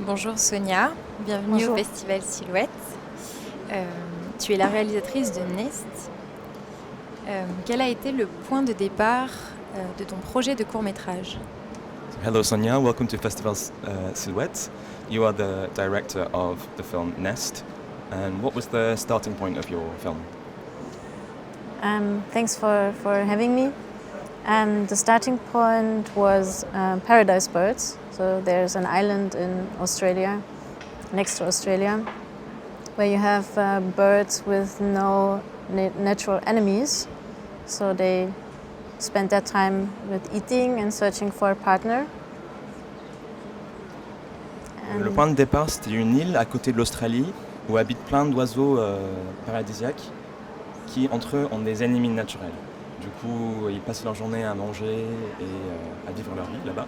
Bonjour Sonia, bienvenue Bonjour. au Festival Silhouette. Tu es la réalisatrice de Nest. Quel a été le point de départ de ton projet de court-métrage? Hello, Sonia. Welcome to Festival Silhouette. You are the director of the film Nest. And what was the starting point of your film? Thanks for having me. The starting point was Paradise Birds. So there's an island in Australia, next to Australia, where you have birds with no natural enemies. So they spend their time with eating and searching for a partner. Le point de départ, c'était une île à côté de l'Australie où habitent plein d'oiseaux paradisiaques qui, entre eux, ont des ennemis naturels. Du coup, ils passent leur journée à manger et à vivre leur vie là-bas.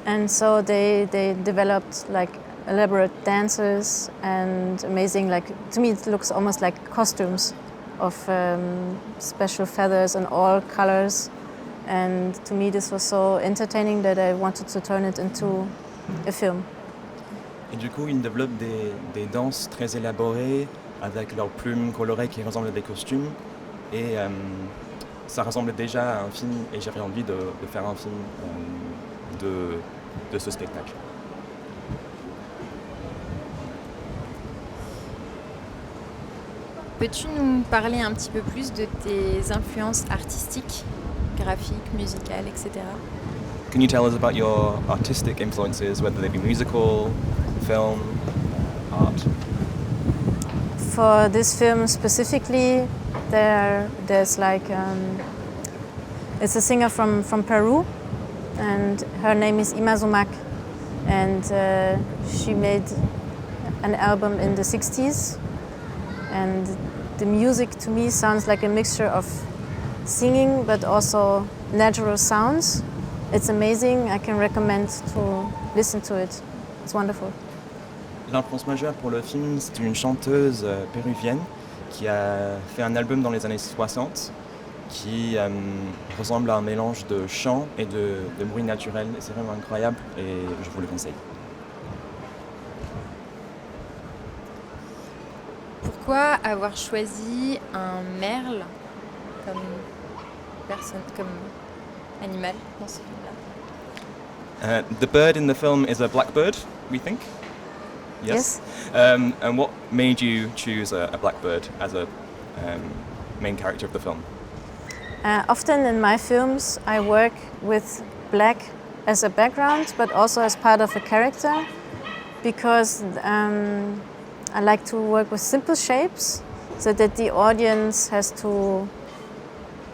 And so they developed like elaborate dances and amazing, like to me it looks almost like costumes of special feathers and all colors. And to me this was so entertaining that I wanted to turn it into a film. Et du coup, ils développent des danses très élaborées avec leurs plumes colorées qui ressemblent à des costumes. Et ça ressemblait déjà à un film et j'avais envie de faire un film de ce spectacle. Peux-tu nous parler un petit peu plus de tes influences artistiques, graphiques, musicales, etc. Can you tell us about your artistic influences, whether they be musical, film, art? For this film specifically, there's like it's a singer from Peru, and her name is Ima Zumac, and she made an album in the 60s, and the music to me sounds like a mixture of singing but also natural sounds. It's amazing. I can recommend to listen to it. It's wonderful. L'influence majeure pour le film, c'est une chanteuse péruvienne qui a fait un album dans les années 60 qui ressemble à un mélange de chant et de bruit naturel. C'est vraiment incroyable et je vous le conseille. Pourquoi avoir choisi un merle comme animal dans ce film-là? The bird in the film is a blackbird, we think. Yes. And what made you choose a blackbird as a main character of the film? Often in my films, I work with black as a background, but also as part of a character, because I like to work with simple shapes, so that the audience has to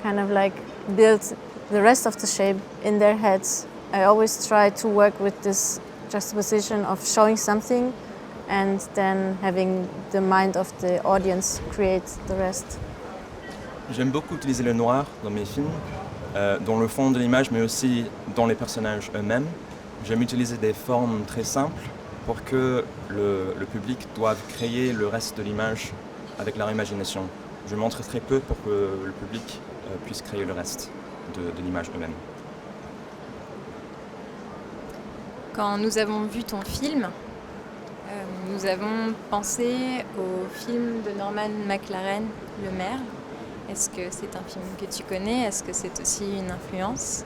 kind of like build the rest of the shape in their heads. I always try to work with this juxtaposition of showing something and then having the mind of the audience create the rest. J'aime beaucoup utiliser le noir dans mes films, dans le fond de l'image, mais aussi dans les personnages eux-mêmes. J'aime utiliser des formes très simples pour que le public doive créer le reste de l'image avec leur imagination. Je montre très peu pour que le public puisse créer le reste de l'image eux-mêmes. Quand nous avons vu ton film, nous avons pensé au film de Norman McLaren, Le Merle. Est-ce que c'est un film que tu connais? Est-ce que c'est aussi une influence?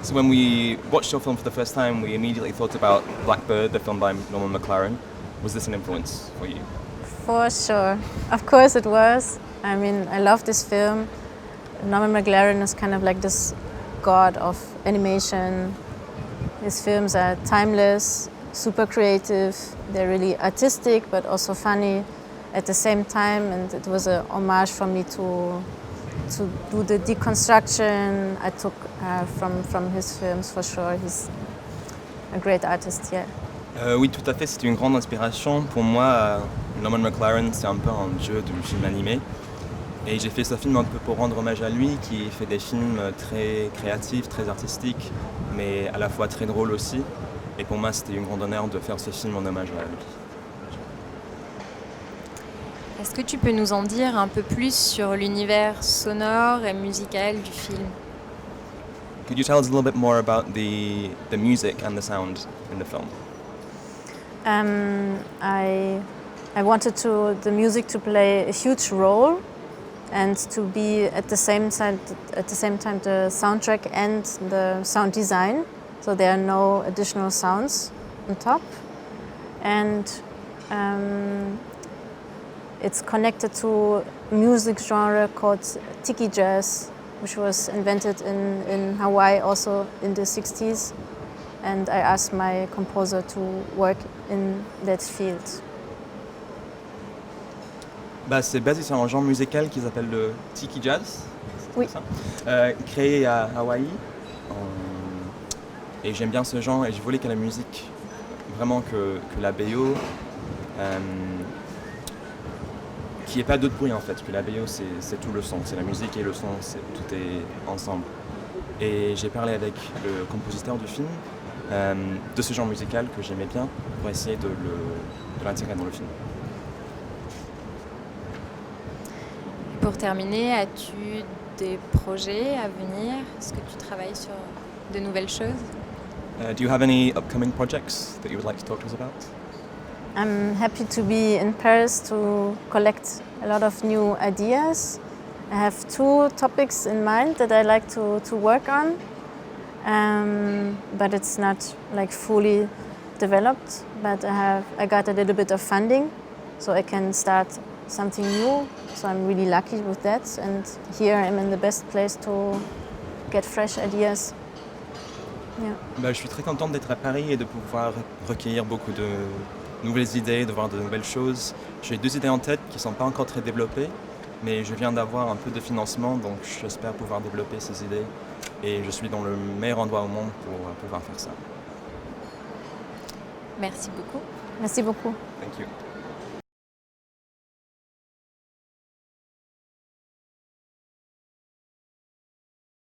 So when we watched your film for the first time, we immediately thought about Blackbird, the film by Norman McLaren. Was this an influence for you? For sure. Of course it was. I mean, I love this film. Norman McLaren is kind of like this god of animation. His films are timeless, super creative. They're really artistic but also funny at the same time, and it was a homage for me to do the deconstruction I took from his films, for sure. He's a great artist, yeah. Oui, tout à fait, c'est une grande inspiration. Pour moi, Norman McLaren, c'est un peu un dieu du film animé. Et j'ai fait ce film un peu pour rendre hommage à lui, qui fait des films très créatifs, très artistiques, mais à la fois très drôles aussi. Et pour moi, c'était une grande honneur de faire ce film en hommage à lui. Est-ce que tu peux nous en dire un peu plus sur l'univers sonore et musical du film? Could you tell us a little bit more about the music and the sound in the film? I wanted the music to play a huge role and to be at the same time the soundtrack and the sound design, so there are no additional sounds on top. And it's connected to a music genre called tiki jazz, which was invented in Hawaii also in the 60s. And I asked my composer to work in that field. C'est basé sur un genre musical qui s'appelle le tiki jazz, Oui. ça créé à Hawaï. Et j'aime bien ce genre et je voulais que la musique, vraiment que la BO, qu'il n'y ait pas d'autre bruit en fait, que la BO c'est tout le son, c'est la musique et le son, tout est ensemble. Et j'ai parlé avec le compositeur du film de ce genre musical que j'aimais bien pour essayer de l'intégrer dans le film. Pour terminer, as-tu des projets à venir? Est-ce que tu travailles sur de nouvelles choses? Do you have any upcoming projects that you would like to talk to us about? I'm happy to be in Paris to collect a lot of new ideas. I have 2 topics in mind that I like to work on, but it's not like fully developed. But I got a little bit of funding, so I can start something new. So I'm really lucky with that, and here I'm in the best place to get fresh ideas. Yeah. Je suis très contente d'être à Paris et de pouvoir recueillir beaucoup de nouvelles idées, de voir de nouvelles choses. J'ai 2 idées en tête qui ne sont pas encore très développées, mais je viens d'avoir un peu de financement, donc j'espère pouvoir développer ces idées. Et je suis dans le meilleur endroit au monde pour pouvoir faire ça. Merci beaucoup. Merci beaucoup. Thank you.